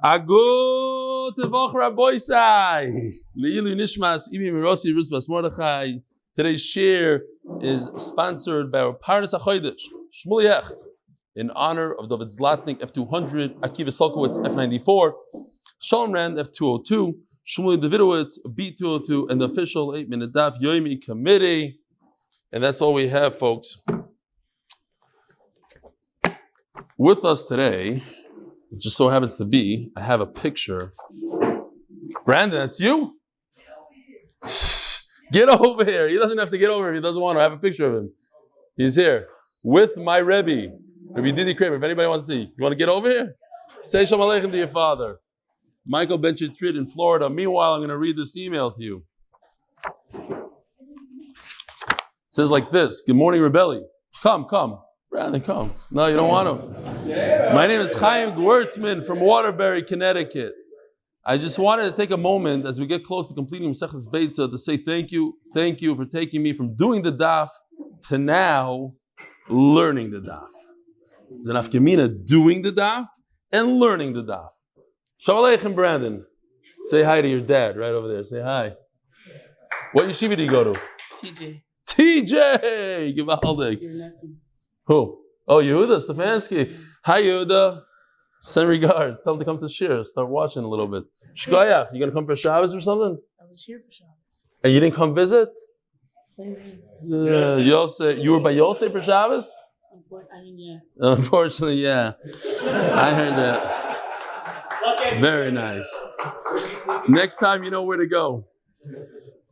Agud Voch Rabboisai. Leilu Nishmas Imi Mirosi Rusbas Mordechai. Today's share is sponsored by our Parnas HaChodesh, Shmuly Hecht, in honor of David Zlatnik F200, Akiva Sulkowitz F94, Sholom Rand F202, Shmuly Davidowitz B202, and the official 8-minute Daf Yomi committee. And that's all we have, folks. With us today, it just so happens to be, I have a picture. Brandon, that's you? Get over here. He doesn't have to get over if he doesn't want to. I have a picture of him. He's here with my Rebbe, Rabbi Didi Kramer. If anybody wants to see, you want to get over here? Say Shalom Aleichem to your father. Michael Benchetrit in Florida. Meanwhile, I'm going to read this email to you. It says like this. Good morning, Rebelli. Come. Brandon, come. No, you don't want to. My name is Chaim Gewurtzman from Waterbury, Connecticut. I just wanted to take a moment as we get close to completing Masechtas Beitzah to say thank you for taking me from doing the daf to now learning the daf. It's an afkamina doing the daf and learning the daf. Shalom Aleichem, Brandon. Say hi to your dad right over there. Say hi. What yeshiva do you go to? TJ! Givaldik. Who? Oh, Yehuda Stefansky. Hi, Yehuda. Send regards. Tell him to come to shir. Start watching a little bit. Shkoyach, you gonna come for Shabbos or something? I was here for Shabbos. And you didn't come visit? Yosef, you were by Yosef for Shabbos? Unfortunately, yeah. I heard that. Very nice. Next time you know where to go.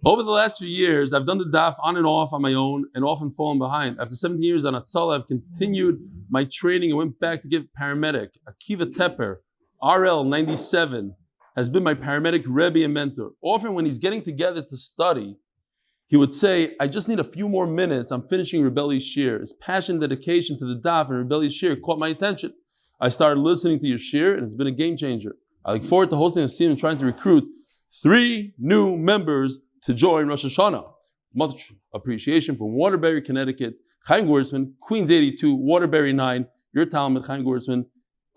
Over the last few years, I've done the daf on and off on my own and often fallen behind. After 17 years on Atzal, I've continued my training and went back to get paramedic. Akiva Tepper, RL 97, has been my paramedic Rebbe and mentor. Often when he's getting together to study, he would say, I just need a few more minutes. I'm finishing Rebelli's shir. His passion and dedication to the daf and Rebelli's shir caught my attention. I started listening to your shir and it's been a game changer. I look forward to hosting a scene and trying to recruit 3 new members to join Rosh Hashanah. Much appreciation from Waterbury, Connecticut. Chaim Gewurtzman, Queens 82, Waterbury 9. Your Talmud, Chaim Gewurtzman,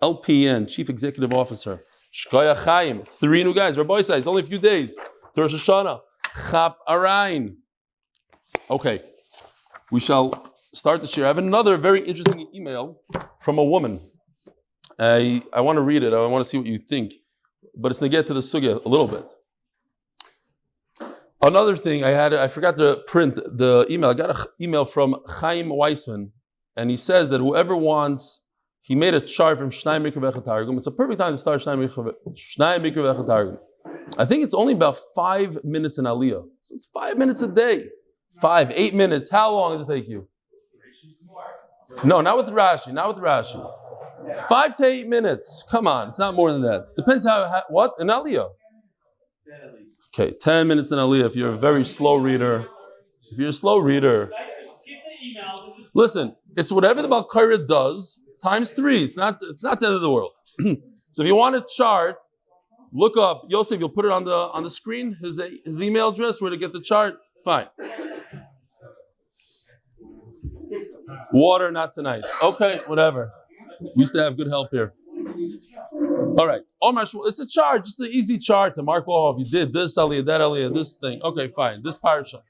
LPN, Chief Executive Officer. Shkoya Chaim, 3 new guys. Rabbi said, it's only a few days to Rosh Hashanah. Chap Arayin. Okay, we shall start this year. I have another very interesting email from a woman. I want to read it. I want to see what you think. But it's going to get to the sugya a little bit. Another thing I forgot to print the email. I got an email from Chaim Weissman, and he says that whoever wants, he made a chart from Shnai Mikra V'Echad Targum. It's a perfect time to start Shnai Mikra V'Echad Targum. I think it's only about 5 minutes in Aliyah. So it's 5 minutes a day. 5, 8 minutes. How long does it take you? No, not with Rashi. 5 to 8 minutes. Come on, it's not more than that. Depends what? In Aliyah. Okay, 10 minutes in Aliyah if you're a very slow reader. If you're a slow reader. Listen, it's whatever the Balkaira does times 3. It's not the end of the world. So if you want a chart, look up Yosef, you'll put it on the screen, his email address, where to get the chart. Fine. Water, not tonight. Okay, whatever. We used to have good help here. All right. It's a chart, just an easy chart to mark off. You did this aliyah, that aliyah, this thing. Okay, fine. This parasha.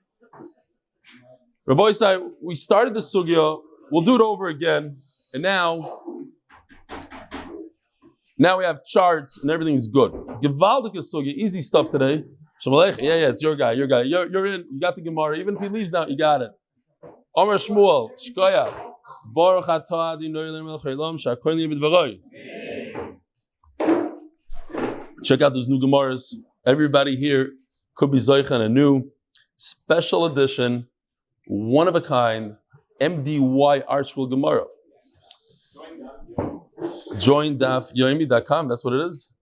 Rabbi said, we started the sugya. We'll do it over again. And now we have charts and everything's good. Givaldik sugya, easy stuff today. Shamalech, yeah, it's your guy. You're in. You got the Gemara. Even if he leaves now, you got it. Omer Shmuel, Shkoyach. Baruch atah Adonai melech haolam she'akol niyeh b'dvaroi. Check out those new Gemaras. Everybody here could be Zoich on a new special edition, one of a kind, MDY Archwell Gemara. Join Daf Yomi.com, that's what it is.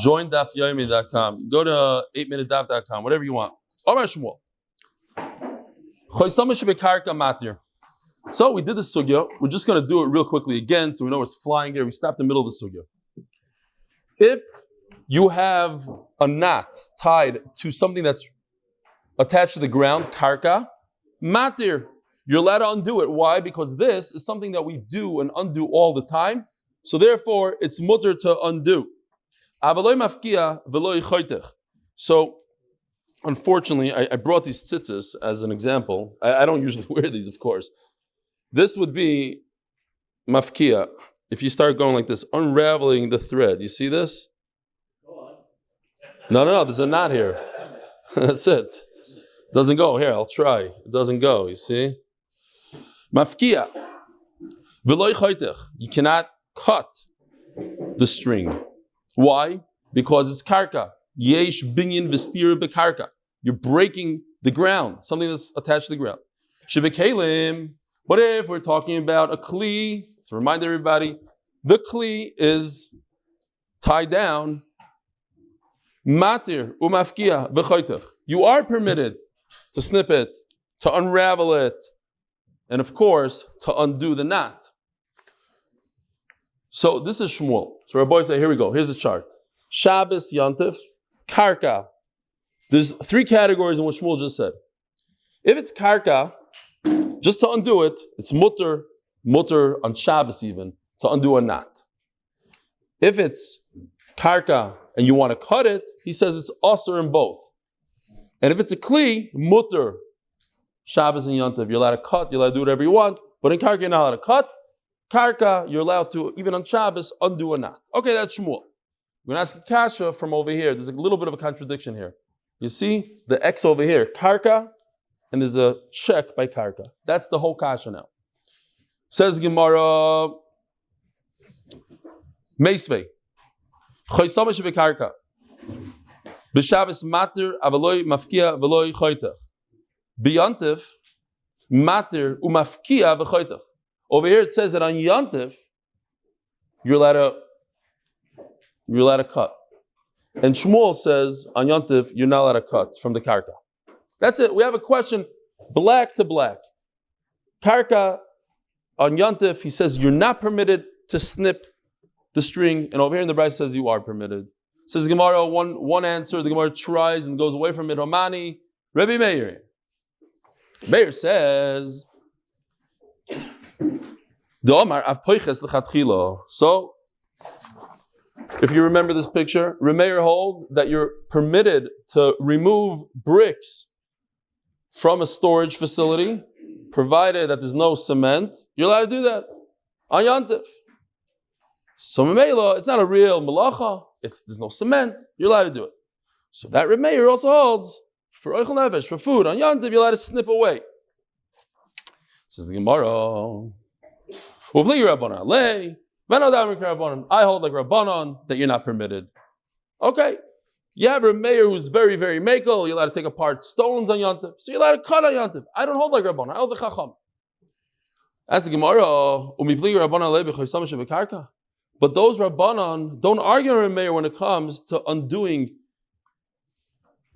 Join Daf Yomi.com. Go to 8minutedaf.com, whatever you want. Amar Shmuel. So we did the sugya. We're just going to do it real quickly again so we know it's flying here. We stopped in the middle of the sugya. If you have a knot tied to something that's attached to the ground, karka, matir, you're allowed to undo it. Why? Because this is something that we do and undo all the time. So therefore, it's mutter to undo. Avaloi mafkia veloi choitech. So, unfortunately, I brought these tzitzis as an example. I don't usually wear these, of course. This would be mafkia. If you start going like this, unraveling the thread. You see this? No, there's a knot here. That's it. Doesn't go. Here, I'll try. It doesn't go, you see? Mafkia. V'loi choitech. You cannot cut the string. Why? Because it's karka. Yesh binyan v'stir bekarka. You're breaking the ground, something that's attached to the ground. Shibikelim. What if we're talking about a kli? To remind everybody, the kli is tied down. Matir umafkia v'choitech. You are permitted to snip it, to unravel it, and of course, to undo the knot. So this is Shmuel. So our boys say, here we go. Here's the chart. Shabbos, Yantif, Karka. There's three categories in what Shmuel just said. If it's Karka, just to undo it, it's mutter on Shabbos even, to undo a knot. If it's Karka and you want to cut it, he says it's usher in both. And if it's a kli, mutter, Shabbos and Yantiv, you're allowed to cut, you're allowed to do whatever you want, but in Karka you're not allowed to cut. Karka, you're allowed to, even on Shabbos, undo a knot. Okay, that's Shmuel. We're going to ask a kasha from over here. There's a little bit of a contradiction here. You see the X over here, Karka, and there's a check by Karka. That's the whole kasha now. Says Gemara, Meisvei, Choysama shebekarka, B'Shabbos matir avaloi mafkia v'loi choitech, B'Yantif matir umafkia v'choitech. Over here it says that on Yantif, you're allowed to cut. And Shmuel says on Yantif, you're not allowed to cut from the karka. That's it. We have a question, black to black. Karka, on Yantif, he says you're not permitted to snip the string. And over here in the Beitzah says you are permitted. Says Gemara, one answer, the Gemara tries and goes away from it. Romani, Rebbe Meir. Meir says, so, if you remember this picture, Remeir holds that you're permitted to remove bricks from a storage facility, provided that there's no cement. You're allowed to do that on Yantif. So Memela, it's not a real malacha. There's no cement. You're allowed to do it. So that Remeir also holds for Oichel Nefesh, for food on Yantif, you're allowed to snip away. Says the Gemara. I hold like Rabbanon that you're not permitted. Okay. You have a mayor who's very, very makel. You're allowed to take apart stones on Yantif. So you're allowed to cut on Yantif. I don't hold like Rabbanon. I hold the Chacham. Ask the Gemara. But those Rabbanon don't argue on a mayor when it comes to undoing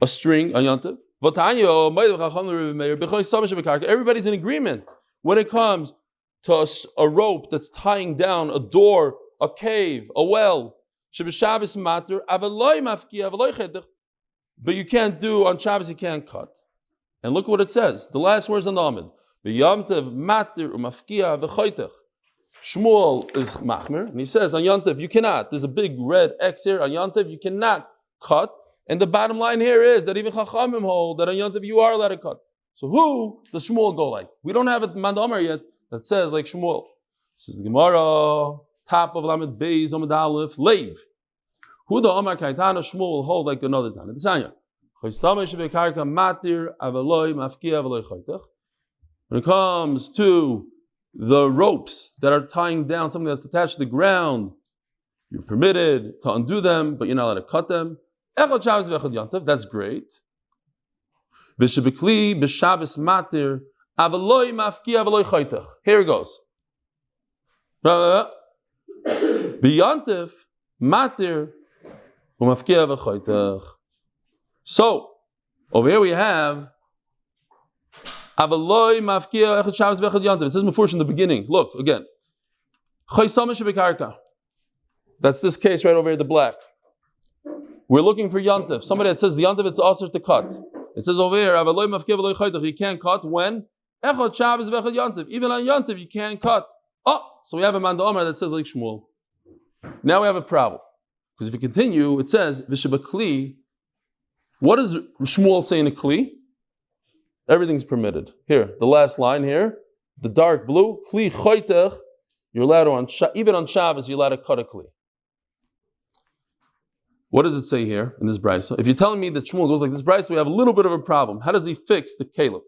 a string on Yantif. Everybody's in agreement when it comes to a rope that's tying down a door, a cave, a well. But you can't do, on Shabbos you can't cut. And look what it says. The last words on the Amud. Shmuel is machmir, and he says on Yantiv you cannot. There's a big red X here. On Yantiv you cannot cut. And the bottom line here is that even Chachamim hold that on Yantiv you are allowed to cut. So who does Shmuel go like? We don't have a Mandamar yet that says like Shmuel. This is the Gemara, top of Amud Beis, Amud Aleph, Leiv. Who the Omar Kaitana Shmuel will hold like another Tana? The Sanya. When it comes to the ropes that are tying down something that's attached to the ground, you're permitted to undo them, but you're not allowed to cut them. That's great. Here it goes. B'yantif matir umafkia v'choitech. So over here we have avaloi mafkia echad Shabbos v'echad yantif. It says before in the beginning. Look again. That's this case right over here, the black. We're looking for yantif. Somebody that says the yantif it's also to cut. It says over here avaloi mafkia v'loi choitech. You can't cut when echad Shabbos v'echad yantif. Even on yantif you can't cut. Oh, so we have a man Omar that says like Shmuel. Now we have a problem. Because if you continue, it says, Vishabakli, what does Shmuel say in a Kli? Everything's permitted. Here, the last line here, the dark blue, Kli choitech, you're allowed to, even on Shabbos, you're allowed to cut a Kli. What does it say here in this Beitzah? If you're telling me that Shmuel goes like this Beitzah, we have a little bit of a problem. How does he fix the Calev?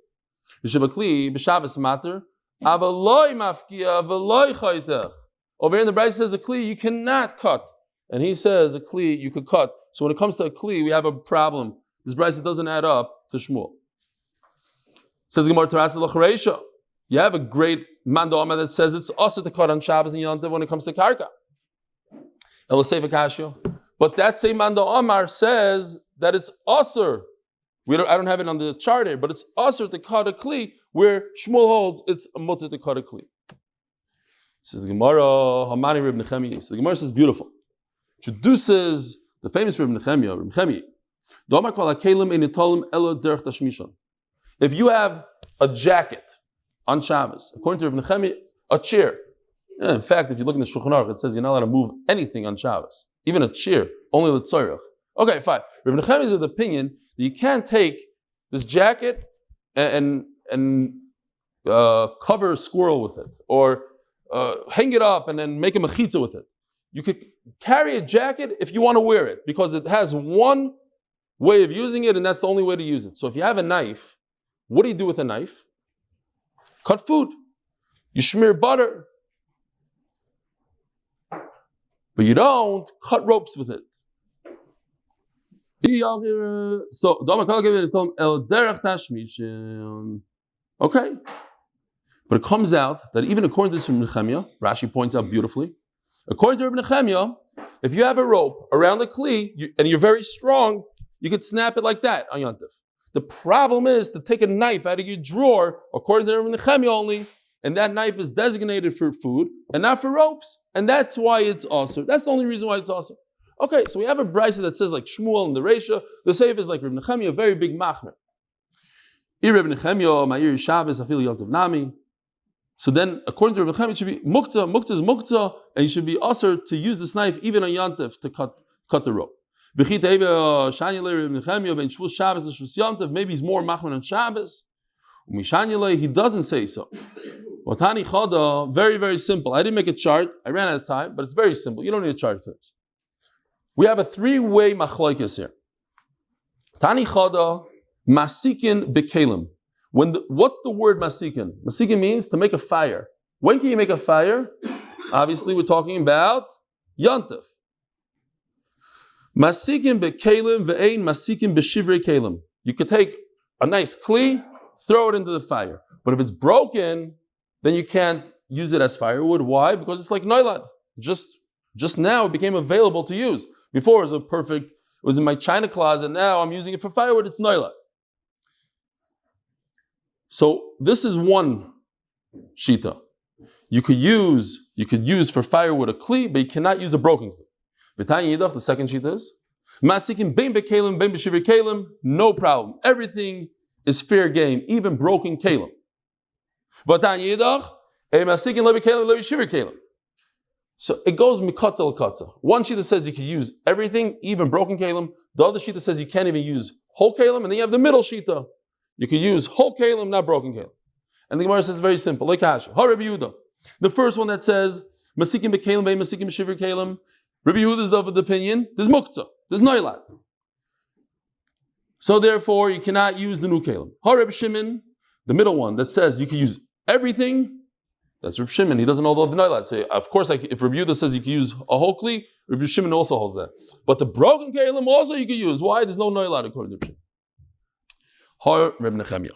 Vishabakli, b'Shabbos matter, avaloi mafkia, avaloi choitech. Over here in the Beitzah says a Kli, you cannot cut. And he says a Kli, you could cut. So when it comes to a Kli, we have a problem. This Beitzah doesn't add up to Shmuel. Says Gemara Teratz L'Chareisha. You have a great Mando Amar that says it's also to cut on Shabbos and Yom Tov when it comes to Karka. But that same Mando Amar says that it's also. I don't have it on the chart here, but it's also to cut a Kli where Shmuel holds it's a mutter to cut a Kli. Says the Gemara, Hamani Reb Nechemia. So the Gemara says beautiful. Introduces the famous Reb Nechemia. If you have a jacket on Shabbos, according to Reb Nechemia, a chair. In fact, if you look in the Shulchan Aruch, it says you're not allowed to move anything on Shabbos, even a chair, only the tzorech. Okay, fine. Reb Nechemia is of the opinion that you can't take this jacket and cover a squirrel with it, or hang it up and then make a mechitza with it. You could carry a jacket if you want to wear it, because it has one way of using it, and that's the only way to use it. So if you have a knife, what do you do with a knife? Cut food. You smear butter. But you don't cut ropes with it. So, okay. But it comes out that even according to this Reb Nechemia, Rashi points out beautifully, according to Reb Nechemia, if you have a rope around the Kli and you're very strong, you could snap it like that on Yom Tov. The problem is to take a knife out of your drawer, according to Reb Nechemia only, and that knife is designated for food and not for ropes, and that's why it's also. That's the only reason why it's also. Okay, so we have a Beitzah that says like Shmuel and the Reisha. The Seif is like Reb Nechemia, a very big machmer. Reb Nechemia, Ma'ir Shabbos, Afil Yom Tov Nami. So then, according to Reb Nechemia, it should be muktzah. Muktzah is muktzah, and you should be usher to use this knife even on Yom Tov to cut the rope. Maybe he's more machman on Shabbos. He doesn't say so. Very, very simple. I didn't make a chart. I ran out of time, but it's very simple. You don't need a chart for this. We have a three-way machlokes here. Tani chada masikin bekelim. What's the word masikin? Masikin means to make a fire. When can you make a fire? Obviously, we're talking about Yom Tov. Masikin bekelim ve'ein masikin b'shivrei kelim. You could take a nice kli, throw it into the fire. But if it's broken, then you can't use it as firewood. Why? Because it's like noilad. Just now it became available to use. Before it was in my china closet. Now I'm using it for firewood. It's noilad. So this is one shita. You could use for firewood a kli, but you cannot use a broken kli. The second shita is masikin bein bekelim bein b'shivir kelim. No problem. Everything is fair game, even broken kelim. So it goes mikatza l'katza. One shita says you can use everything, even broken kelim. The other shita says you can't even use whole kelim, and then you have the middle shita. You can use whole kelim, not broken kelim. And the Gemara says very simple. Like Hashem. Rabbi Yehuda. The first one that says masikim bekelim ve'im masikim b'shivir kelim. Rabbi Yehuda is of the opinion there's muktzah, there's noilad. So therefore you cannot use the new kelim. Reb Shimon, the middle one that says you can use everything. That's Reb Shimon. He doesn't know the noilad. So of course, if Rabbi Yehuda says you can use a whole kli, Rabbi Shimon also holds that. But the broken kelim also you can use. Why? There's no noilad according to Reb Shimon. Reb Nechemia.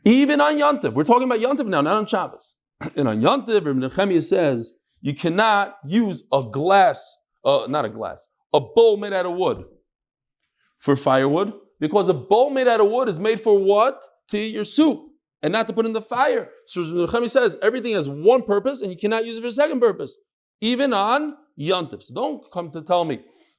Even on Yom Tov, we're talking about Yom Tov now, not on Shabbos. And on Yom Tov, Reb Nechemia says you cannot use a bowl made out of wood for firewood, because a bowl made out of wood is made for what? To eat your soup, and not to put in the fire. So Reb Nechemia says everything has one purpose, and you cannot use it for a second purpose, even on Yom Tov. So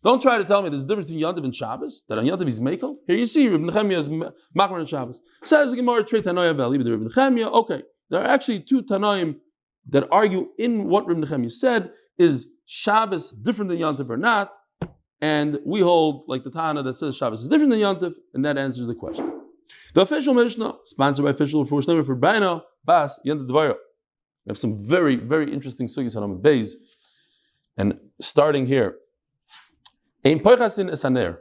don't try to tell me there's a difference between Yom Tov and Shabbos, that on Yom Tov he's mekel. Here you see Reb Nechemia is machmer on Shabbos. Says the Gemara, Trei Tanoim ve'Ali b'Reb Nechemia. Okay, there are actually two Tanoim that argue in what Reb Nechemia said is Shabbos different than Yontif or not? And we hold like the Tana that says Shabbos is different than Yontif, and that answers the question. The official Mishnah, sponsored by official Refuas and Yeshuos for Baina, Bas, Yontif Devorah. We have some very, very interesting sugis on Amud Beis. And starting here, Ein Poichasin es Haner.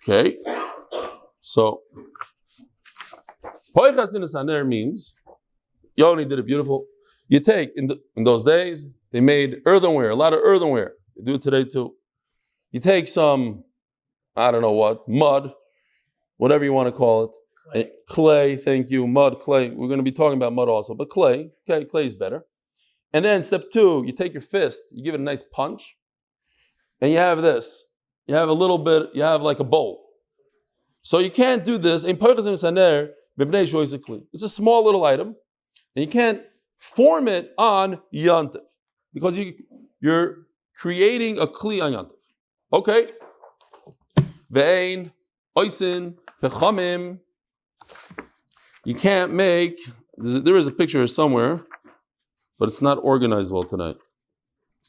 Okay, so Poichasin es Haner means, Yoni did it beautiful. You take, in those days, they made earthenware, a lot of earthenware. They do it today too. You take some, I don't know what, mud, whatever you want to call it. Clay, thank you, mud, clay. We're going to be talking about mud also, but clay, okay, clay is better. And then step 2, you take your fist, you give it a nice punch, and you have this. You have a little bit, you have like a bowl. So you can't do this. It's a small little item, and you can't form it on Yontif, because you're creating a kli on Yontif. Okay. Ve'ein, oisin, pechamim. You can't make, there is a picture somewhere, but it's not organized well tonight.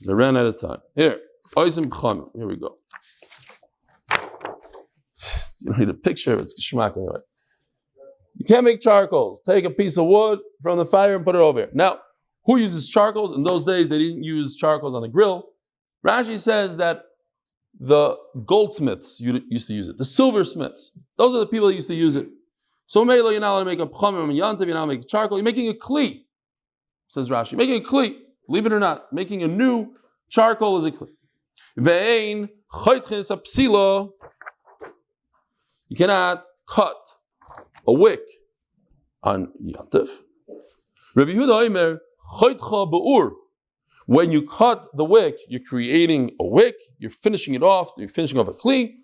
I ran out of time. Here, oisin, pechamim. Here we go. You don't need a picture, it's geschmack anyway. You can't make charcoals. Take a piece of wood from the fire and put it over here. Now, who uses charcoals? In those days, they didn't use charcoals on the grill. Rashi says that the goldsmiths used to use it. The silversmiths. Those are the people that used to use it. So Mela, you're not allowed to make a pchamim and yantiv, you're not making charcoal. You're making a kli, says Rashi. Making a kli, believe it or not. Making a new charcoal is a kli. Ve'ein chaytchis apsila. You cannot cut a wick on yantiv. Rabbi Yehuda Omer, chaytcha be'ur. When you cut the wick, you're creating a wick, you're finishing it off, you're finishing off a kli.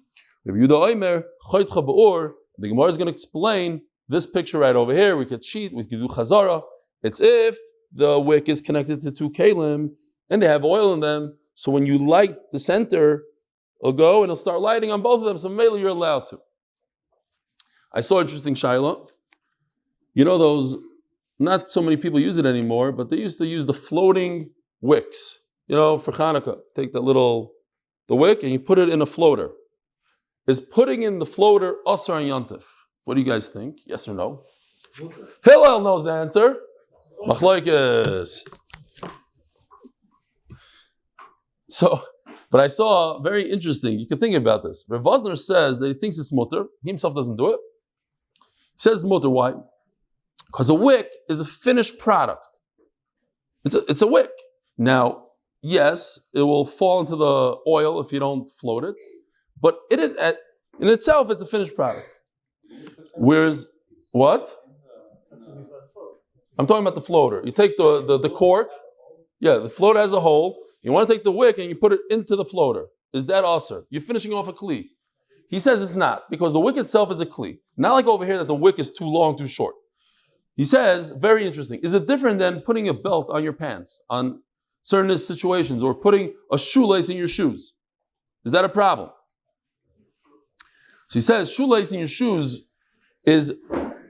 Rabbi Yehuda Omer, chaytcha be'ur. The Gemara is going to explain this picture right over here. We could cheat, we could do chazara. It's if the wick is connected to 2 kalim and they have oil in them. So when you light the center, it'll go and it'll start lighting on both of them. So maybe you're allowed to. I saw an interesting shaila. You know those, not so many people use it anymore, but they used to use the floating wicks. You know, for Hanukkah, take the wick and you put it in a floater. Is putting in the floater asar and yantif? What do you guys think? Yes or no? Hillel knows the answer. Machlokes. So, but I saw very interesting. You can think about this. Rav Vosner says that he thinks it's mutter. He himself doesn't do it. He says it's mutter. Why? Because a wick is a finished product. It's a wick. Now, yes, it will fall into the oil if you don't float it. But in itself, it's a finished product. Whereas, what? I'm talking about the floater. You take the cork, the floater has a hole. You want to take the wick and you put it into the floater. Is that asr? You're finishing off a kli. He says it's not, because the wick itself is a kli. Not like over here that the wick is too long, too short. He says, very interesting. Is it different than putting a belt on your pants on certain situations, or putting a shoelace in your shoes? Is that a problem? So he says, shoelace in your shoes is,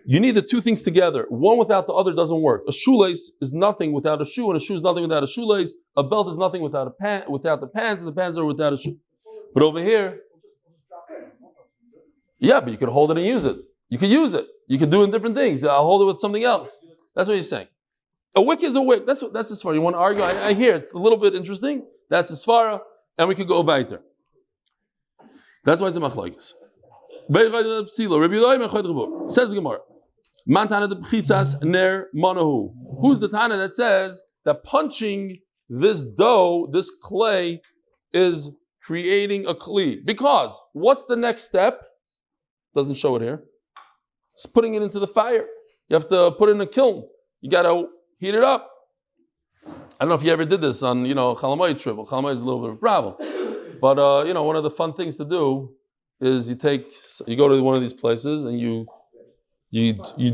you need the two things together. One without the other doesn't work. A shoelace is nothing without a shoe, and a shoe is nothing without a shoelace. A belt is nothing without without the pants, and the pants are without a shoe. But over here, but you could hold it and use it. You could use it. You could do it in different things. I'll hold it with something else. That's what he's saying. A wick is a wick. That's the svara. You want to argue? I hear it's a little bit interesting. That's the svara, and we could go weiter. That's why it's a machlokes. Says the Gemara. Who's the Tana that says that punching this dough, this clay, is creating a kli? Because what's the next step? Doesn't show it here. It's putting it into the fire. You have to put it in a kiln. You got to heat it up. I don't know if you ever did this on, Chalamayit trip. Well, Chalamayit is a little bit of a problem. But, one of the fun things to do is you go to one of these places and you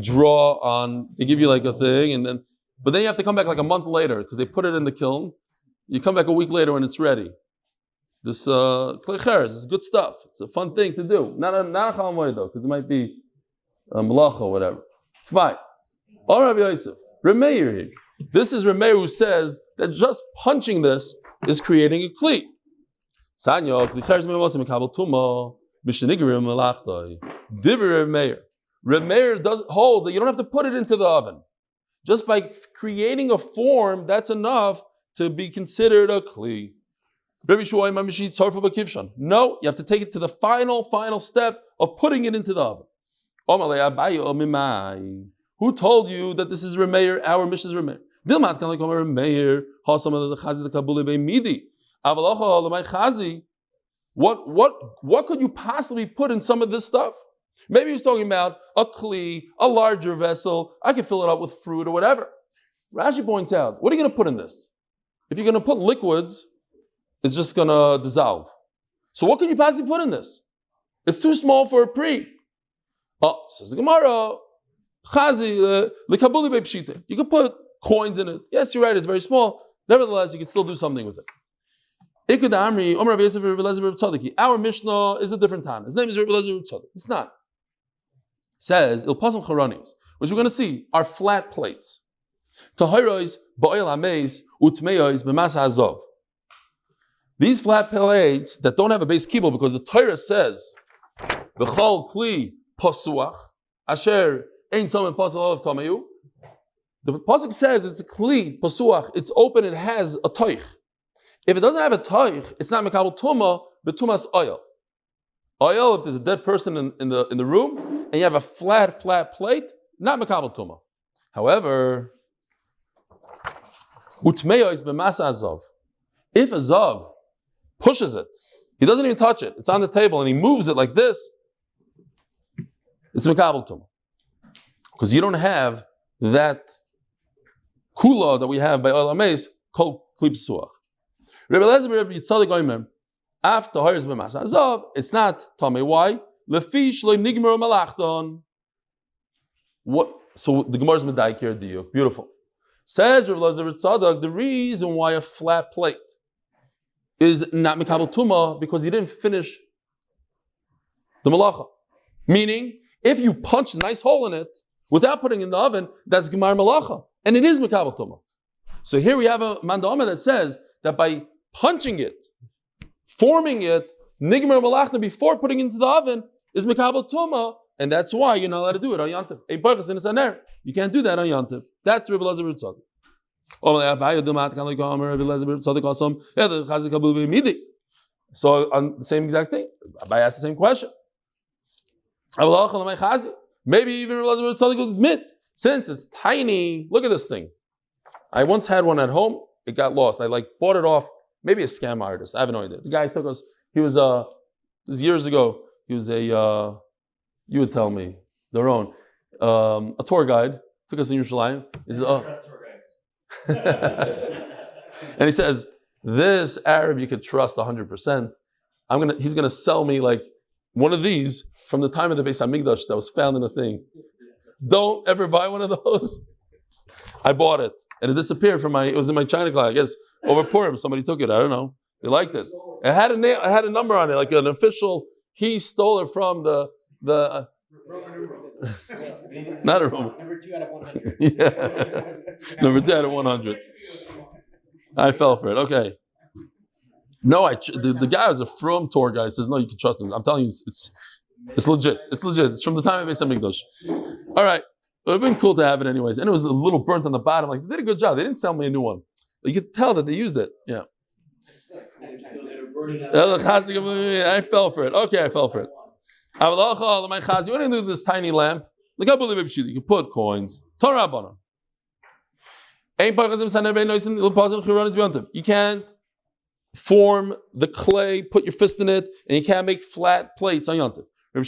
draw on, they give you like a thing, but then you have to come back like a month later because they put it in the kiln. You come back a week later when it's ready. This klei cheres is good stuff. It's a fun thing to do. Not a chalamoy though, because it might be malacha or whatever. Fine. All Rabbi Yosef, Remeir here. This is Remeir who says that just punching this is creating a kli. Remeir does hold that you don't have to put it into the oven. Just by creating a form, that's enough to be considered a kli. No, you have to take it to the final step of putting it into the oven. Who told you that this is Remeir? Our mission is Remeir. What could you possibly put in some of this stuff? Maybe he's talking about a kli, a larger vessel. I can fill it up with fruit or whatever. Rashi points out, what are you going to put in this? If you're going to put liquids, it's just going to dissolve. So what can you possibly put in this? It's too small for a pri. Oh, says the Gemara, chazi, likabuli beipshite. You can put coins in it. Yes, you're right, it's very small. Nevertheless, you can still do something with it. Our Mishnah is a different Tana. His name is Rabbi Eliezer Tzaddik. It's not. It says, ilpasam charanis, which we're going to see, are flat plates. Tahirois ba'oil hameis utmeois b'mas hazov. These flat plates that don't have a base kibble, because the Torah says, v'chol kli pasuach, asher ein somen pasal of tamayu. The pasuk says it's a kli pasuach, it's open, it has a toich. If it doesn't have a toich, it's not mekabel tuma, but tumas oil. Oil, if there's a dead person in the room, and you have a flat plate, not mekabel tuma. However, utmeyo is b'masa azov. If a zav pushes it, he doesn't even touch it, it's on the table, and he moves it like this, it's mekabel tuma. Because you don't have that kula that we have by oil amaze called klip suach. Rabbi Eliezer Rabbi Yitzchak Oimer, after Hayres b'Masa Azov, it's not Tomei. Why? Lefish lo nigmer malachton. What? So the Gemara's medayik here, diuk. Beautiful. Says Rabbi Eliezer Tzadok, the reason why a flat plate is not mekabel tuma because he didn't finish the malacha. Meaning, if you punch a nice hole in it without putting it in the oven, that's gemar malacha, and it is mekabel tuma. So here we have a mandama that says that by punching it, forming it, nigmer malachna before putting it into the oven is mekabel tuma, and that's why you're not allowed to do it on Yantiv. You can't do that on Yantiv. That's Rabbi Eliezer Tzadok. So on the same exact thing, I asked the same question. Maybe even Rabbi Eliezer Tzadok would admit, since it's tiny, look at this thing. I once had one at home. It got lost. I bought it off, maybe a scam artist. I have no idea. The guy took us, he was, this was years ago, he was a, you would tell me, their own, a tour guide, took us in Yerushalayim. He says, and he says, this Arab you could trust 100%. He's gonna sell me one of these from the time of the Beis Hamikdash that was found in a thing. Don't ever buy one of those. I bought it. And it disappeared it was in my China class, I guess, over Purim. Somebody took it, I don't know. They liked it. It had a number on it, like an official, he stole it from the not a Roman. Number 2 out of 100. Yeah. Number 2 out of 100. I fell for it, okay. No, the guy was a from tour guy. He says, no, you can trust him. I'm telling you, it's legit. It's legit. It's from the time of Beis Hamikdash. All right. It would have been cool to have it anyways. And it was a little burnt on the bottom. They did a good job. They didn't sell me a new one. You could tell that they used it. Yeah. I fell for it. Okay, I fell for it. What do you do with this tiny lamp? You can put coins. Torah. You can't form the clay, put your fist in it, and you can't make flat plates on Yontif. He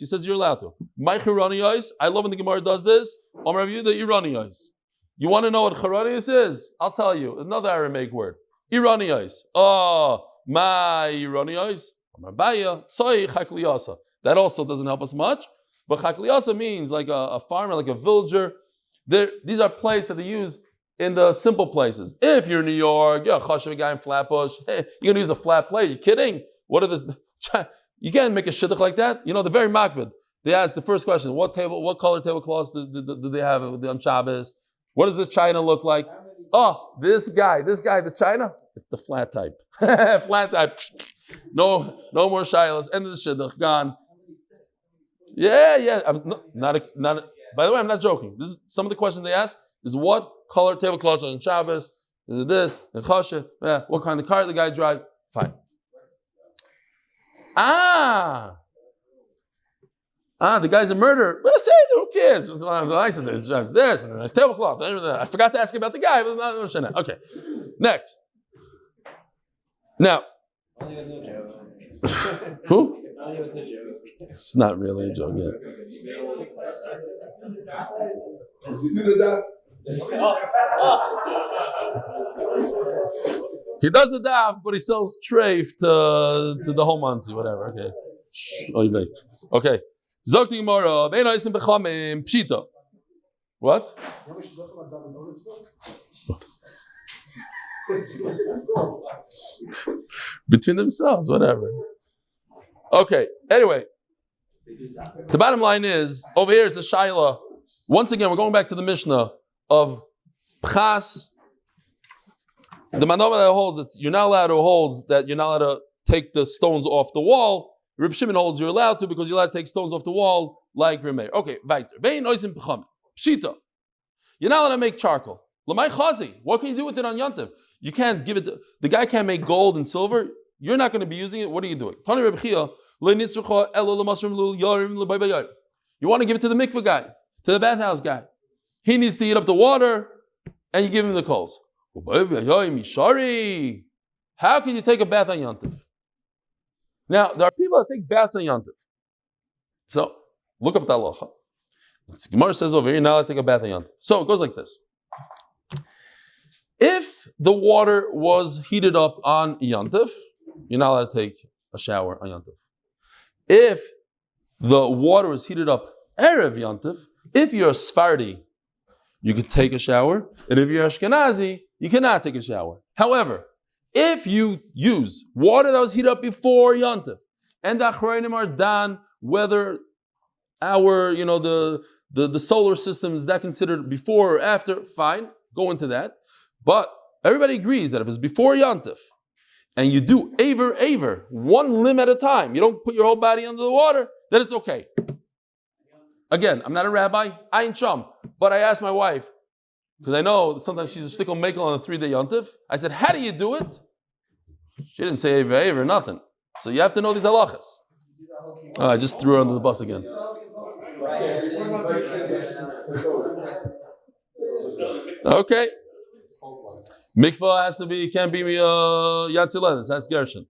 says you're allowed to. My chironiyos, I love when the Gemara does this. I'm review the ironiyos. You want to know what chironiyos is? I'll tell you. Another Aramaic word. Ironiyos. Oh, my ironiyos. That also doesn't help us much. But chakliyasa means like a farmer, like a villager. These are plates that they use in the simple places. If you're in New York, you're a chashav guy in Flatbush. Hey, you're going to use a flat plate? You kidding? What are the... You can't make a shidduch like that. You know, the very makbid. They ask the first question: what color tablecloths do they have on Shabbos? What does the china look like? Oh, this guy, the china, it's the flat type. Flat type. No more shilas. End of the shidduch, gone. Yeah. I'm not. By the way, I'm not joking. This is some of the questions they ask is what color tablecloths on Shabbos? Is it this? And cheshek? Yeah. What kind of car the guy drives? Fine. The guy's a murderer. Well, say who cares? I said there's this and there's tablecloth. I forgot to ask about the guy. Okay. Next. Now. Who? It's not really a joke yet. He does the daf, but he sells treif to the whole monthly, whatever. Okay. Zokti Gemara, Beina Isim Bechamim, Pshita. What? Between themselves, whatever. Okay, anyway. The bottom line is, over here it's a shaila. Once again, we're going back to the Mishnah of Pchas. The manova that holds that you're not allowed to take the stones off the wall. Reb Shimon holds you're allowed to because you're allowed to take stones off the wall like Remeir. Okay, weiter. Bein oisim pecham. Pshita. You're not allowed to make charcoal. Lamai chazi. What can you do with it on Yontiv? You can't give it. The guy can't make gold and silver. You're not going to be using it. What are you doing? Tani Reb Chia. You want to give it to the mikveh guy, to the bathhouse guy. He needs to heat up the water, and you give him the coals. How can you take a bath on Yontiv? Now, there are people that take baths on Yontiv. So, look up the halacha. The Gemara says over here, now I take a bath on Yontiv. So, it goes like this. If the water was heated up on Yontiv, you're not allowed to take a shower on Yontiv. If the water is heated up Erev Yontiv, if you're a Sephardi, you could take a shower. And if you're Ashkenazi, you cannot take a shower. However, if you use water that was heated up before Yontiv, and the Achrayim are done, whether our, the solar system is that considered before or after, fine, go into that. But everybody agrees that if it's before Yontiv, and you do aver, one limb at a time, you don't put your whole body under the water, then it's okay. Again, I'm not a rabbi, I ain't chum, but I asked my wife, because I know that sometimes she's a shtickle makel on a 3-day yontif. I said, how do you do it? She didn't say aver, nothing. So you have to know these halachas. Oh, I just threw her under the bus again. Okay. Mikvah has to be, can't be Yatzilenis, that's Gershon.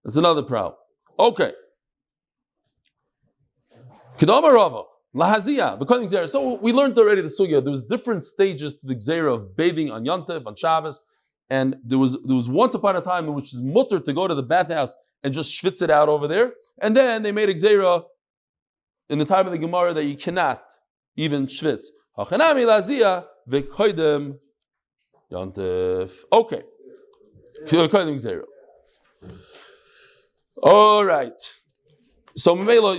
That's another problem. Okay. Kedama Rava, Lahaziyah, becoming Gzera. So we learned already the sugya. There was different stages to the Gzera of bathing on Yontif, on Shabbos, and there was once upon a time in which is mutter to go to the bathhouse and just schwitz it out over there. And then they made a Gzera in the time of the Gemara that you cannot even schwitz. Hachanami Lahaziyah, vekoidem Yontif. Okay. Koidem Gzera. All right. So what are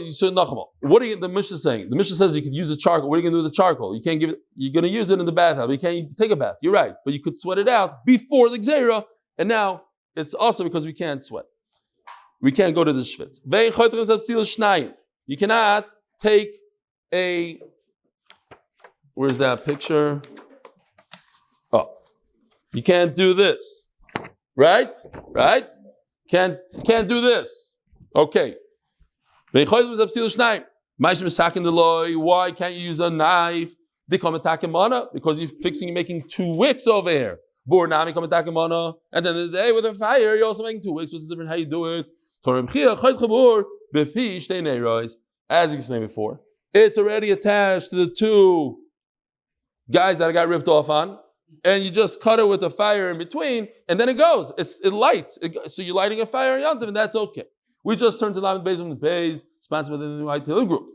the Mishnah saying? The Mishnah says you could use a charcoal. What are you going to do with the charcoal? You can't give it. You're going to use it in the bathhouse. But you can't take a bath. You're right, but you could sweat it out before the gzeira, and now it's also because we can't sweat. We can't go to the shvitz. You cannot take a. Where's that picture? Oh, you can't do this, right? Can't do this. Okay. Why can't you use a knife? Because you're making 2 wicks over here. And then the day with a fire, you're also making 2 wicks. What's the difference? How you do it? As we explained before, it's already attached to the 2 guys that I got ripped off on, and you just cut it with a fire in between, and then it goes. It lights. So you're lighting a fire on Yontif, and that's okay. We just turned to Amud Beis Amud Beis, sponsored by the MDY Tehillim group.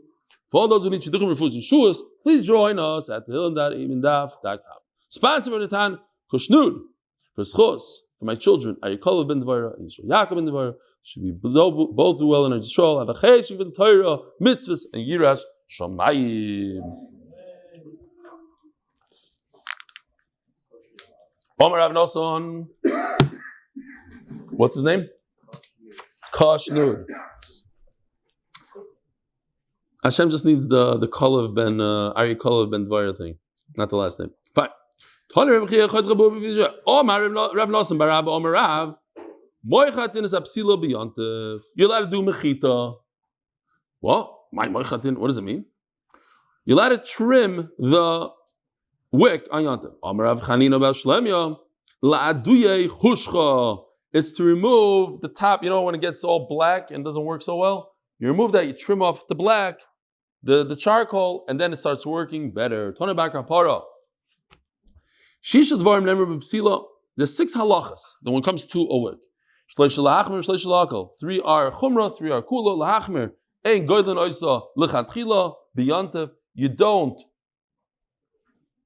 For all those who need Shidduchim, Refuas and Yeshuos, please join us at Tehillim.com. Sponsored by Natan Khoshnood. For zechus, for my children, Aryeh Calev ben Devorah and Yakov ben Devorah, should be both do well in Eretz Yisrael, have a cheshek in Torah, mitzvos and yiras, shamayim. Omer Rav Nosson. What's his name? Khoshnood. Hashem just needs the Calev ben Aryeh Calev ben Devorah thing, not the last name. Fine. Omer Rav Nosson Barab Omer Rav. Moichatin is apsila b'yontev. You're allowed to do mechita. What? My moichatin? What does it mean? You're allowed to trim the wick on yontev. Omer Rav Chanina bar Shlemya la'aduye chushcha. It's to remove the top. You know when it gets all black and doesn't work so well. You remove that. You trim off the black, the charcoal, and then it starts working better. Tona bar kapara. Shisha dvarim nemer b'psila. There's 6 halachas. Then when it comes to a wick. 3 are chumrah, 3 are kula, lahachmer. Ein goydlen oisa lechatchila biyantev. You don't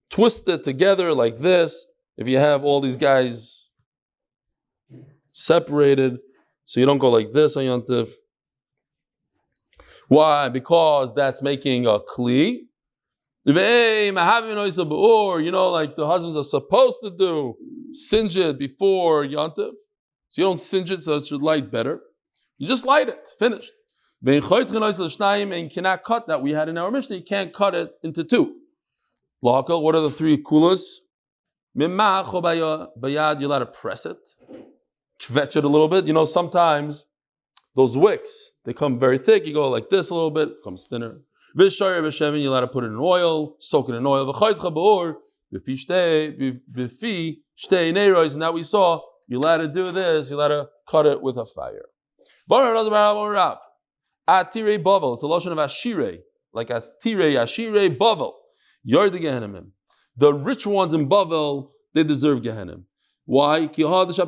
twist it together like this. If you have all these guys separated, so you don't go like this on yantev. Why? Because that's making a kli. You know, like the husbands are supposed to do, singe it before yantev. So you don't singe it so it should light better. You just light it. Finished. And you cannot cut that. We had in our Mishnah, you can't cut it into 2. What are the 3 kulas? You're allowed to press it. Kvetch it a little bit. You know, sometimes those wicks, they come very thick. You go like this a little bit, it comes thinner. You're allowed to put it in oil, soak it in oil. And that we saw, you're allowed to do this, you're allowed to cut it with a fire. Atire Bavel, it's a lotion of Ashire, like Atire, Ashire, Bavel. Yard the Gehenim. The rich ones in Bavel, they deserve Gehenim. Why? There's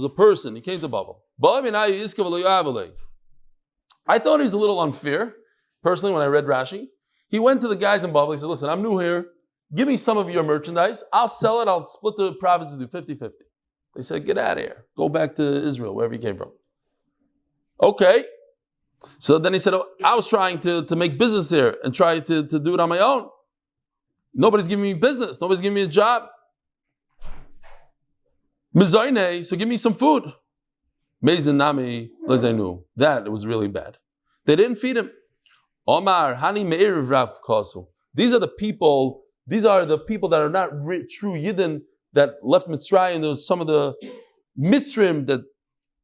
a person, he came to Bavel. I thought he's a little unfair, personally, when I read Rashi. He went to the guys in Bavel, he said, listen, I'm new here. Give me some of your merchandise. I'll sell it. I'll split the profits with you 50-50. They said, get out of here. Go back to Israel, wherever you came from. Okay. So then he said, I was trying to make business here and try to do it on my own. Nobody's giving me business. Nobody's giving me a job. Mizaine, so give me some food. Mezin nami lezainu. That was really bad. They didn't feed him. Omar, hani me'eriv rav kasu. These are the people that are not true Yidden that left Mitzrayim. There was some of the Mitzrim that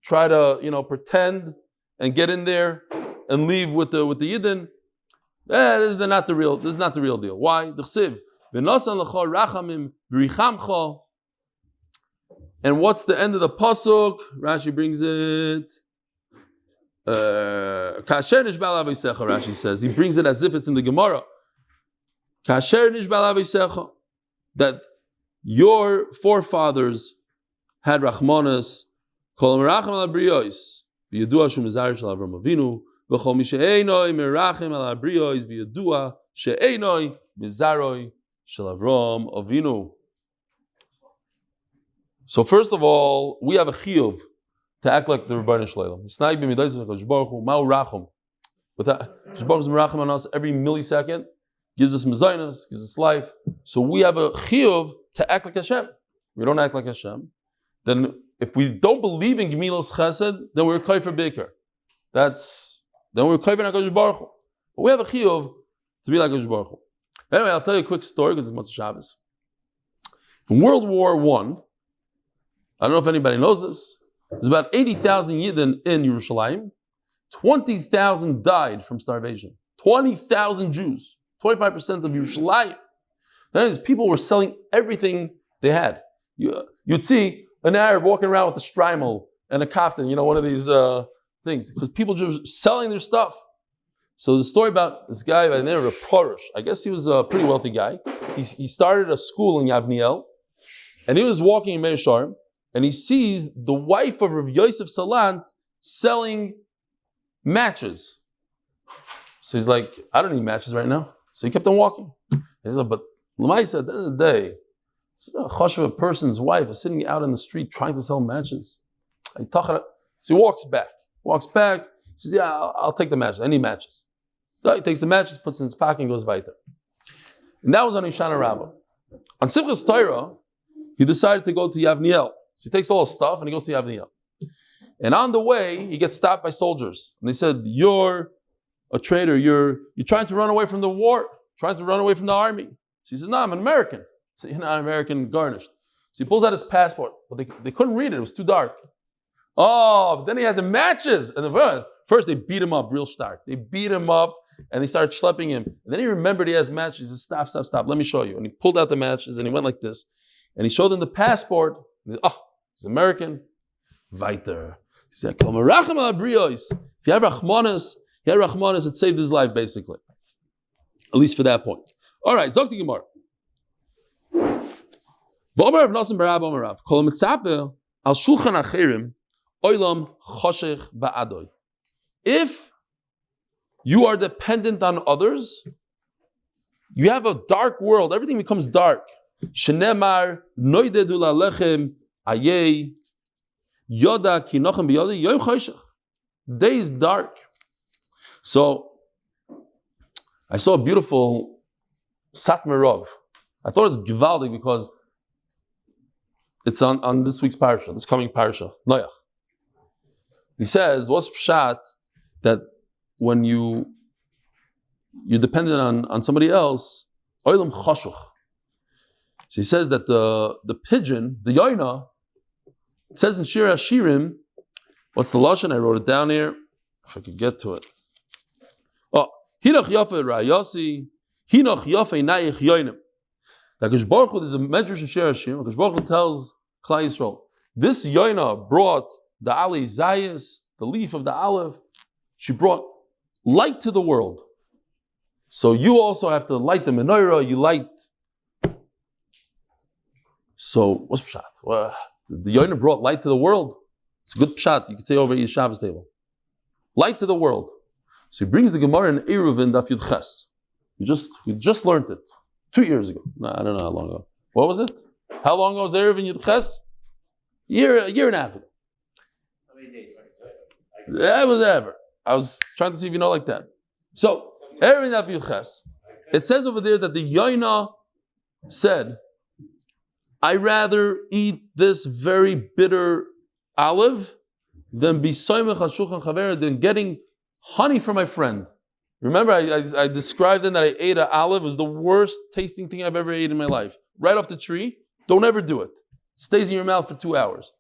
try to, pretend and get in there and leave with the Yidden. This is not the real deal. Why? And what's the end of the pasuk? Rashi brings it. Rashi says he brings it as if it's in the Gemara. That your forefathers had Rachmanas, Kol Merachim al Abriyos, B'Yadua Shu Mizar Shel Avram Avinu, V'Chol Mi She'einoi Merachim al Abriyos, B'Yadua She'einoi Mizaroi Shel Avram Avinu. So first of all, we have a chiyuv to act like the Rebbeinu Shleilam. Snai b'midayis v'Kadosh Baruch Hu ma'u rachum. With that, Kadosh Baruch Hu is merachim on us every millisecond. Gives us mezainas, gives us life. So we have a chiyuv to act like Hashem. We don't act like Hashem. Then if we don't believe in Gemilas Chesed, then we're kaifer baker. Then we're kaifer HaKadosh Baruch Hu. But we have a chiyuv to be like Kadosh Baruch Hu. Anyway, I'll tell you a quick story because it's Motzei Shabbos. From World War I don't know if anybody knows this, there's about 80,000 Yidden in Yerushalayim. 20,000 died from starvation. 20,000 Jews. 25% of Yerushalayim. That is, people were selling everything they had. You'd see an Arab walking around with a strimal and a kaftan, one of these things, because people just selling their stuff. So there's a story about this guy by the name of Porush. I guess he was a pretty wealthy guy. He started a school in Yavniel, and he was walking in Meir Sharm, and he sees the wife of Rav Yosef Salant selling matches. So he's like, I don't need matches right now. So he kept on walking. He said, but Lamaisa, at the end of the day, it's a chosh of a person's wife is sitting out in the street trying to sell matches. So he walks back. He says, yeah, I'll take the matches. I need matches. So he takes the matches, puts it in his pocket, and goes weiter. And that was on Ishana Rabbah. On Simchas Torah, he decided to go to Yavniel. So he takes all his stuff and he goes to Yavniel. And on the way, he gets stopped by soldiers. And they said, "You're a traitor. You're trying to run away from the war, trying to run away from the army." So he says, "No, I'm an American." So you're not an American garnished. So he pulls out his passport, but they couldn't read it. It was too dark. Oh, but then he had the matches. And first they beat him up real stark. They beat him up and they started schlepping him. And then he remembered he has matches. He said, stop, let me show you. And he pulled out the matches and he went like this. And he showed them the passport. And he's American. Weiter. He said, if you have Rachmanis, it saved his life, basically. At least for that point. All right, Zok Gemara. V'omer Rav Nosson bar Abba Omer Rav, Kol mitzape al shulchan acherim oilam choshech ba'adoi. If you are dependent on others, you have a dark world. Everything becomes dark. Shenemar noidedu lalechem Aryeh yoda kinochem biyodi yoy choshech. Day is dark. So I saw a beautiful Satmarov. I thought it's Givaldic because it's on this week's parasha, this coming parasha, Noach. He says, what's pshat that when you're dependent on somebody else, oilam chashuch. So he says that the pigeon, the yoina, it says in Shir Hashirim, what's the lashon? I wrote it down here, if I could get to it. Hinach yafe rayasi, hinach yafe naich yoinim. There's a medrash in Shir Hashirim. Akash Baruch Hu tells Klal Yisrael, this yoina brought the Ali Zayas, the leaf of the olive. She brought light to the world. So you also have to light the menorah. You light. So what's pshat? Well, the yoina brought light to the world. It's a good pshat. You could say over at your Shabbos table. Light to the world. So he brings the Gemara in Eruv in Daf Yud Ches. We just learned it 2 years ago. No, I don't know how long ago. What was it? How long ago was Erev in Yud Ches? A year and a half ago. How many days? That was ever. I was trying to see if you know like that. So, Erev in Yud Ches, it says over there that the Yaina said, I rather eat this very bitter olive than be soymech hashulchan chaver, than getting honey from my friend. Remember, I described then that I ate an olive. It was the worst tasting thing I've ever ate in my life. Right off the tree. Don't ever do it. It stays in your mouth for 2 hours.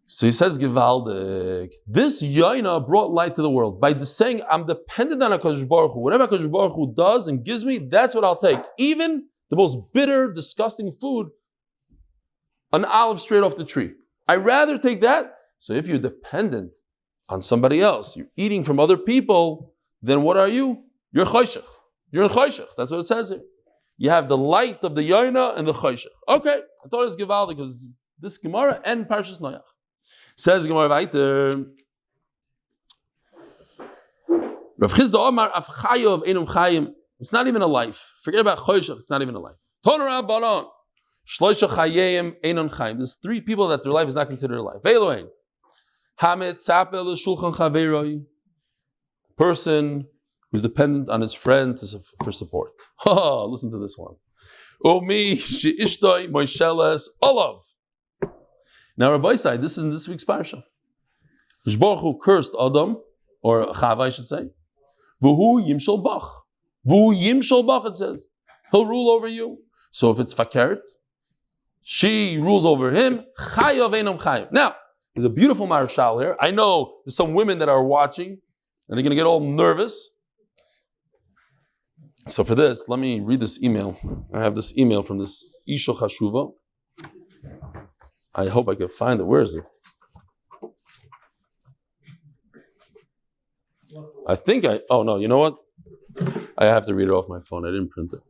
So he says, Givaldik, this yaina brought light to the world. By saying, I'm dependent on HaKadosh Baruch Hu. Whatever HaKadosh Baruch Hu does and gives me, that's what I'll take. Even the most bitter, disgusting food, an olive straight off the tree. I'd rather take that. So if you're dependent on somebody else, you're eating from other people, then what are you? You're cheshek. You're in cheshek. That's what it says here. You have the light of the yaina and the cheshek. Okay, I thought it was Givaldi because this Gemara and Parshas Noach. Says Gemara weiter. Rav Chizda Omar af chayov enum chayim. It's not even a life. Forget about cheshek. It's not even a life. Tonara banon. Shloisha chayim enum chayim. There's 3 people that their life is not considered a life. Ve'elohein. Hamet tzapel shulchan chaveroi. Person who's dependent on his friend for support. Listen to this one. Omi she'ishtoi moisheles olav. Now, Rabbi said, this is in this week's parsha. Baruch Hu cursed Adam, or Chava, I should say. V'hu yimshol bach. V'hu yimshol bach, it says. He'll rule over you. So if it's fakert, she rules over him. Chayav einam chayim. Now, there's a beautiful marshal here. I know there's some women that are watching, and they're going to get all nervous. So for this, let me read this email. I have this email from this Isha Chashuva. I hope I can find it. Where is it? I think you know what? I have to read it off my phone. I didn't print it.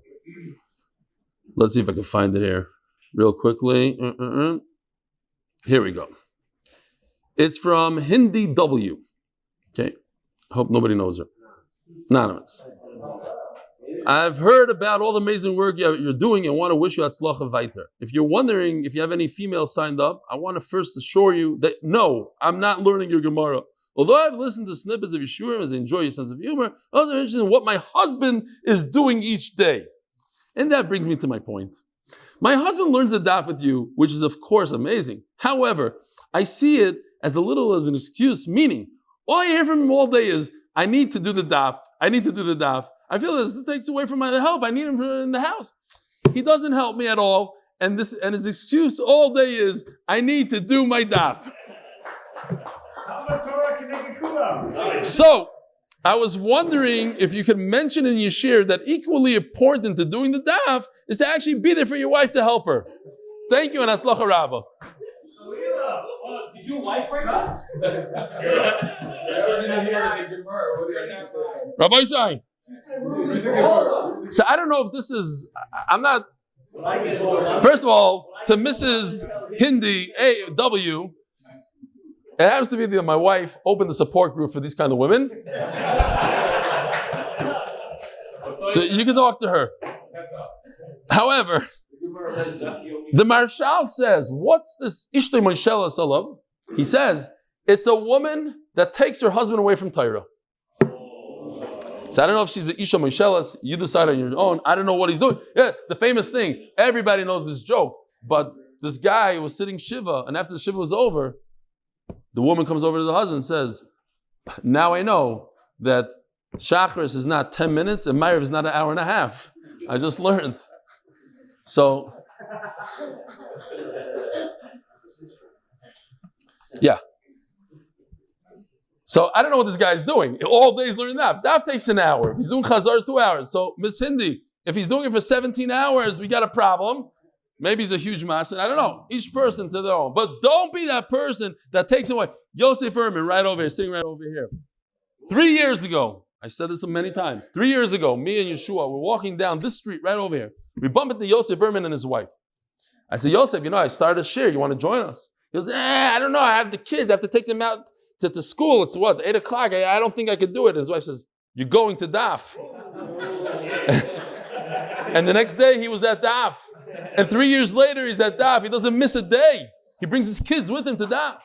Let's see if I can find it here real quickly. Here we go. It's from Hindi W. Okay. I hope nobody knows her. Anonymous. I've heard about all the amazing work you're doing and want to wish you Hatzlacha Vayter. If you're wondering if you have any females signed up, I want to first assure you that no, I'm not learning your Gemara. Although I've listened to snippets of Yeshurim as I enjoy your sense of humor, I'm also interested in what my husband is doing each day. And that brings me to my point. My husband learns the daf with you, which is of course amazing. However, I see it as a little as an excuse, meaning all I hear from him all day is, I need to do the daf. I need to do the daf. I feel this takes away from my help. I need him in the house. He doesn't help me at all. And his excuse all day is, I need to do my daf. So, I was wondering if you could mention in your shir that equally important to doing the daf is to actually be there for your wife to help her. Thank you, and aslacha rabba. Did your wife write us? Rabbi Stein. So I don't know if this is, I'm not, first of all, to Mrs. Hindi A.W., it happens to be that my wife opened the support group for these kind of women. So you can talk to her. However, the Marshal says, what's this Ishtay Moshela Salam? He says, it's a woman that takes her husband away from Torah. So I don't know if she's an Isha Moishelas, you decide on your own. I don't know what he's doing. Yeah, the famous thing, everybody knows this joke, but this guy was sitting Shiva, and after the Shiva was over, the woman comes over to the husband and says, now I know that Shachris is not 10 minutes and Ma'ariv is not an hour and a half. I just learned. So, yeah. So I don't know what this guy's doing. All day he's learning daf. Daf takes an hour. If he's doing chazar, 2 hours. So Miss Hindi, if he's doing it for 17 hours, we got a problem. Maybe he's a huge master. I don't know. Each person to their own. But don't be that person that takes away. Yosef Ermin, right over here, sitting right over here. 3 years ago, I said this many times. 3 years ago, me and Yeshua were walking down this street right over here. We bumped into Yosef Ermin and his wife. I said, Yosef, I started a shir. You want to join us? He goes, I don't know. I have the kids. I have to take them out to school. It's what, 8 o'clock? I don't think I could do it. And his wife says, you're going to daf. And the next day he was at daf. And 3 years later he's at daf. He doesn't miss a day. He brings his kids with him to daf.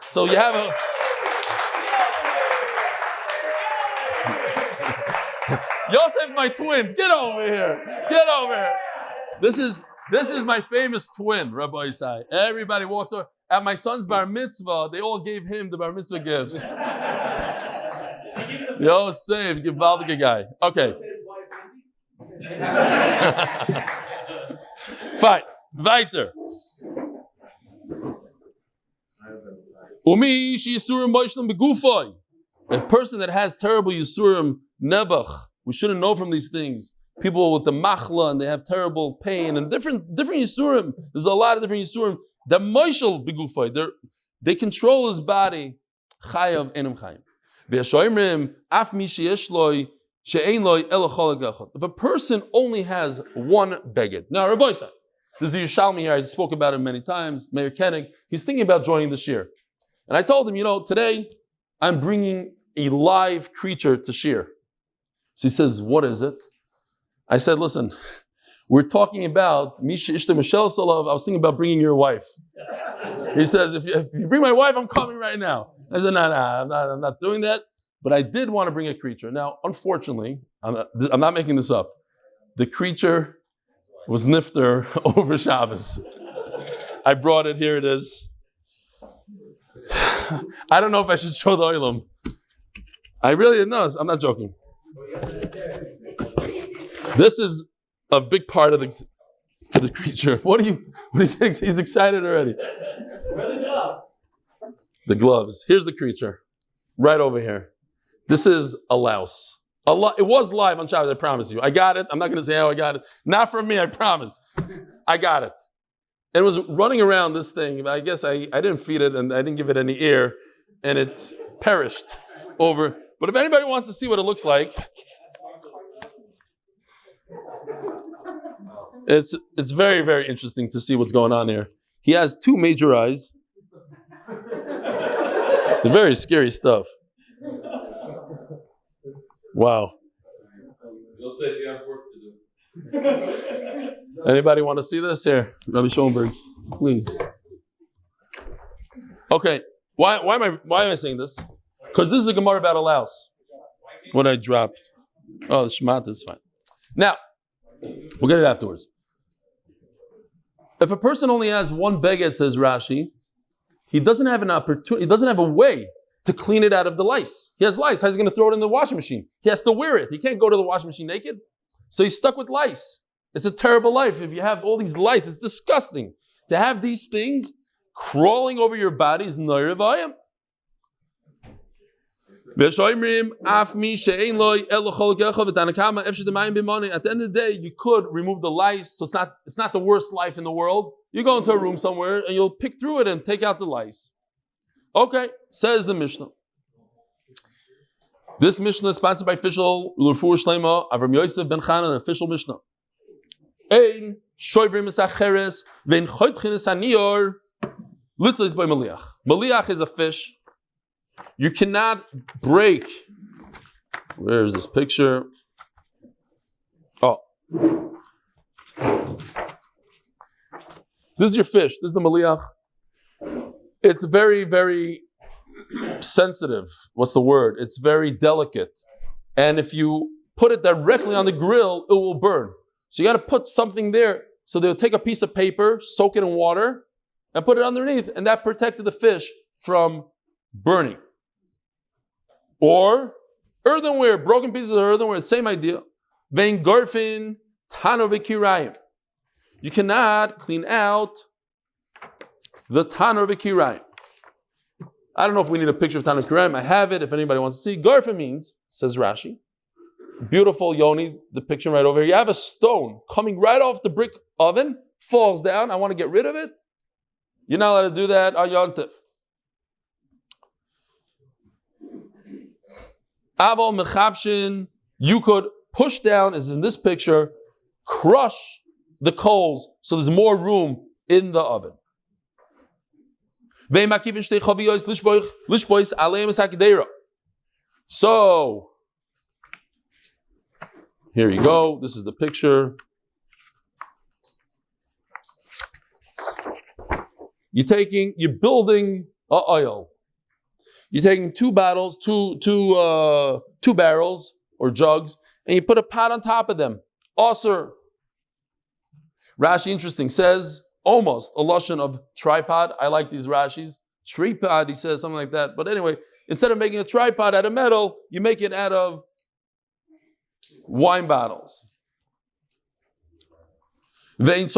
So you have a... Yosef, my twin, get over here. Get over here. This is my famous twin, Rabbi Isai. Everybody walks over. At my son's bar mitzvah, they all gave him the bar mitzvah gifts. Yosef, gewaltige guy. Okay. Fine. Weiter. Umi shi yisurim boishlam begufay. A person that has terrible yisurim nebach, we shouldn't know from these things. People with the machla and they have terrible pain and different yisurim. There's a lot of different yisurim. The moishel begufay, they control his body. Chayav enim chayim. V'yashoymrim af mi sheyesh loy she'ein loy ela cholek echad. If a person only has one beged. Now, Rabbi said, this is Yerushalmi here. I spoke about him many times. Meir Koenig. He's thinking about joining the shir, and I told him, today I'm bringing a live creature to shir. So he says, what is it? I said, listen. We're talking about Misha Ishta Michelle Salav. I was thinking about bringing your wife. He says, if you bring my wife, I'm coming right now. I said, no, I'm not doing that. But I did want to bring a creature. Now, unfortunately, I'm not making this up. The creature was nifter over Shabbos. I brought it. Here it is. I don't know if I should show the oilam. I really didn't know. I'm not joking. This is a big part of the creature. What do you think? He's excited already. Where are the gloves? The gloves. Here's the creature. Right over here. This is a louse. It was live on Shabbos, I promise you. I got it. I'm not going to say how I got it. Not from me, I promise. I got it. And it was running around this thing. I guess I didn't feed it and I didn't give it any air. And it perished over. But if anybody wants to see what it looks like, it's very, very interesting to see what's going on here. He has 2 major eyes. They're very scary stuff. Wow. You'll say if you have work to do. Anybody want to see this here? Rabbi Schoenberg, please. Okay. Why am I saying this? Because this is a Gemara about a louse. What I dropped. Oh, the Shemata is fine. Now, We'll get it afterwards. If a person only has one beged, says Rashi, he doesn't have an opportunity, he doesn't have a way to clean it out of the lice. He has lice. How's he going to throw it in the washing machine? He has to wear it. He can't go to the washing machine naked. So he's stuck with lice. It's a terrible life. If you have all these lice, it's disgusting. To have these things crawling over your body is noirevayim. At the end of the day, you could remove the lice, so it's not the worst life in the world. You go into a room somewhere and you'll pick through it and take out the lice. Okay, says the Mishnah. This Mishnah is sponsored by official Refuas and Yeshuos Avram Yosef ben Chana, the official Mishnah. Ein shoivrim esacheres vein choitchin esanior litzlis by maliach. Maliach is a fish. You cannot break. Where is this picture? Oh. This is your fish. This is the maliach. It's very, very sensitive. What's the word? It's very delicate. And if you put it directly on the grill, it will burn. So you got to put something there. So they'll take a piece of paper, soak it in water, and put it underneath. And that protected the fish from burning. Or earthenware, broken pieces of earthenware, same idea. Vein garfin tano v'kirayim. You cannot clean out the tano v'kirayim. I don't know if we need a picture of tano v'kirayim. I have it if anybody wants to see. Garfin means, says Rashi, beautiful Yoni, the picture right over here. You have a stone coming right off the brick oven, falls down. I want to get rid of it. You're not allowed to do that on Yom Tov. Aval mechabshin, you could push down, as in this picture, crush the coals so there's more room in the oven. So, here you go. This is the picture. You're building an oil. You're taking two barrels or jugs, and you put a pot on top of them. Aser. Rashi, interesting, says almost a lashon of tripod. I like these Rashis. Tripod, he says something like that. But anyway, instead of making a tripod out of metal, you make it out of wine bottles. And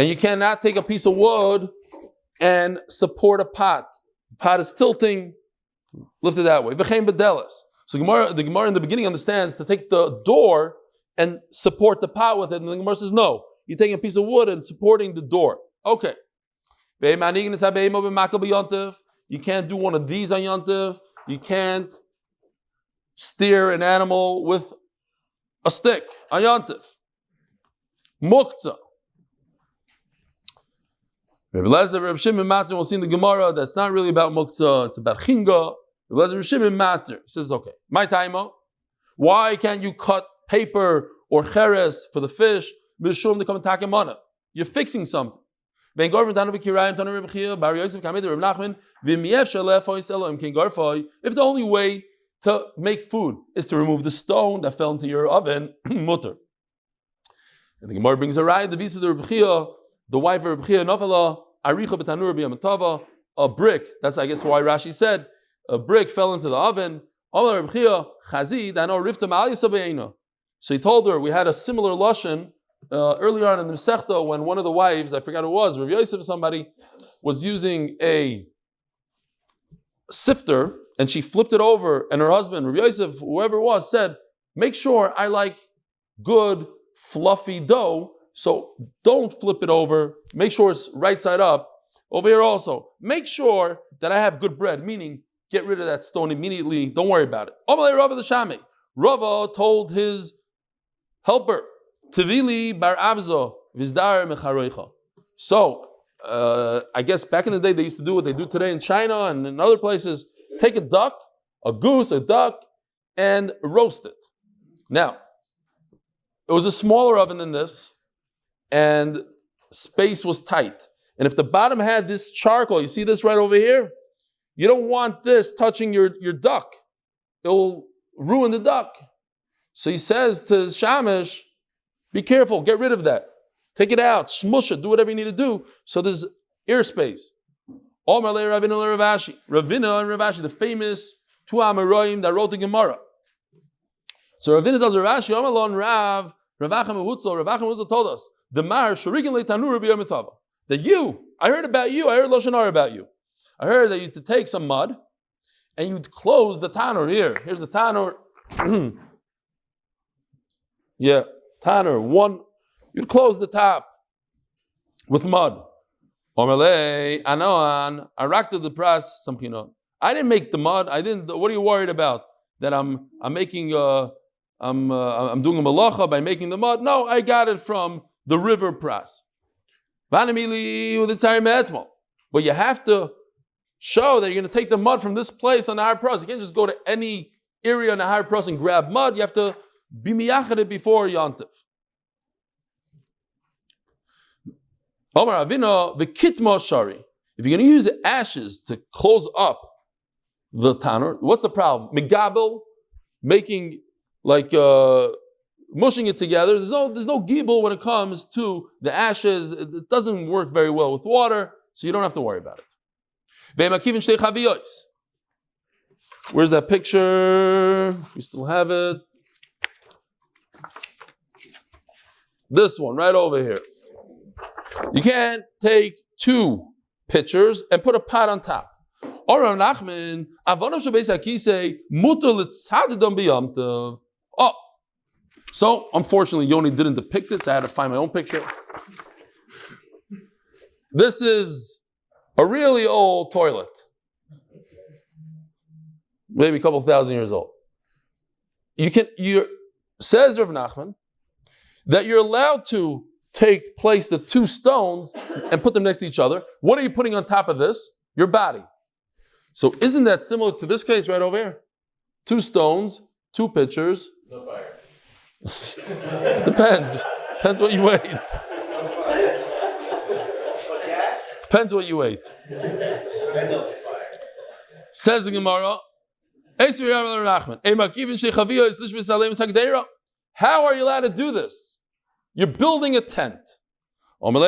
you cannot take a piece of wood and support a pot. The pot is tilting, lift it that way. So the Gemara in the beginning understands to take the door and support the pot with it. And the Gemara says, no, you're taking a piece of wood and supporting the door. Okay. You can't do one of these on Yom Tov. You can't steer an animal with a stick on Yom Tov. Muktzah. Rabbi Lezer, Rabbi Shimon Matter, we'll see in the Gemara that's not really about muktzah, it's about chinga. Rabbi Lezer, Rabbi Shimon Matter says, okay, my taima, why can't you cut paper or cheres for the fish? You're fixing something. If the only way to make food is to remove the stone that fell into your oven, mutter. And the Gemara brings a raya, the Beitzah of Rabbi Chia, the wife of Rabbi Chia, Nafala, Aricha b'tanur b'yamatava, a brick. That's, I guess, why Rashi said a brick fell into the oven. So he told her, we had a similar lashon earlier on in the Masechta when one of the wives, I forgot who it was, Rav Yosef or somebody, was using a sifter and she flipped it over, and her husband, Rav Yosef, whoever it was, said, make sure I like good, fluffy dough. So don't flip it over. Make sure it's right side up. Over here also, make sure that I have good bread, meaning get rid of that stone immediately. Don't worry about it. Rava told his helper, Tivili bar avzo vizdar mecharoicha. So, I guess back in the day they used to do what they do today in China and in other places. Take a duck, a goose, a duck, and roast it. Now, it was a smaller oven than this, and space was tight. And if the bottom had this charcoal, you see this right over here? You don't want this touching your duck. It will ruin the duck. So he says to his shamish, be careful, get rid of that. Take it out, smush it, do whatever you need to do. So there's airspace. Ravina and Ravashi, the famous two Amoraim that wrote the Gemara. So Ravina tells Ravashi, Ravacham told us, the Mar Shurikin Leitanur B'Yom that I heard about you, I heard Lashon Hara about you. I heard that you had to take some mud and you'd close the tanur here. Here's the tanur. Yeah, tanur, one. You'd close the top with mud. I didn't make the mud. What are you worried about? That I'm making I'm doing a malacha by making the mud? No, I got it from the river pras. But you have to show that you're going to take the mud from this place on the Har Pras. You can't just go to any area on the Har Pras and grab mud. You have to be miyachad it before Yontif. Omar Avino, the kitmo shari. If you're going to use ashes to close up the tanur, what's the problem? Megabel, making like mushing it together. There's no gibel when it comes to the ashes. It doesn't work very well with water, so you don't have to worry about it. Where's that picture? If we still have it. This one, right over here. You can't take two pitchers and put a pot on top. So unfortunately, Yoni didn't depict it, so I had to find my own picture. This is a really old toilet. Maybe a couple thousand years old. Says Rav Nachman that you're allowed to place the two stones and put them next to each other. What are you putting on top of this? Your body. So isn't that similar to this case right over here? Two stones, two pitchers. No fire. Depends. Depends what you ate. Depends what you ate. Says the Gemara, how are you allowed to do this? You're building a tent. Over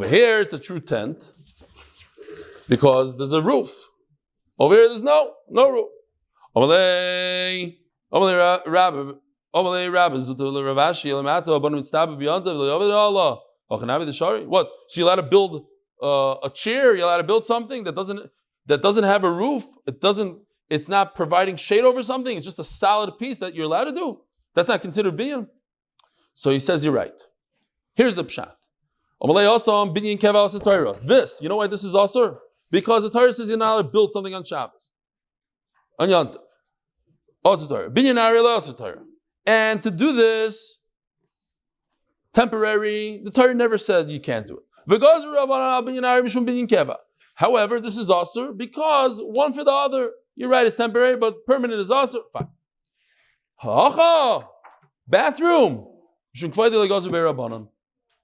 here, it's a true tent because there's a roof. Over here, there's no roof. So you're allowed to build a chair? You're allowed to build something that doesn't have a roof? It's not providing shade over something. It's just a solid piece that you're allowed to do. That's not considered binyan. So he says you're right. Here's the pshat. This, you know why this is also? Because the Torah says you're not allowed to build something on Shabbos. On Yontif. Also Torah. Binyan Aryeh also Torah. And to do this, temporary, the Torah never said you can't do it. However, this is also because one for the other. You're right, it's temporary, but permanent is also fine. Bathroom.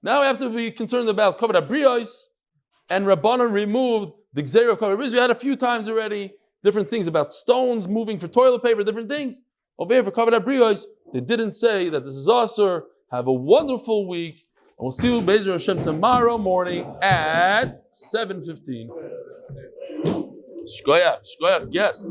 Now we have to be concerned about Kavod HaBriyos, and Rabbanan removed the Gzeira of Kavod HaBriyos. We had a few times already, different things about stones moving for toilet paper, different things. Over here for Kavod HaBriyos, they didn't say that this is Asur. Have a wonderful week. And we'll see you Beitzah Hashem tomorrow morning at 7:15. Shkoyach, yes.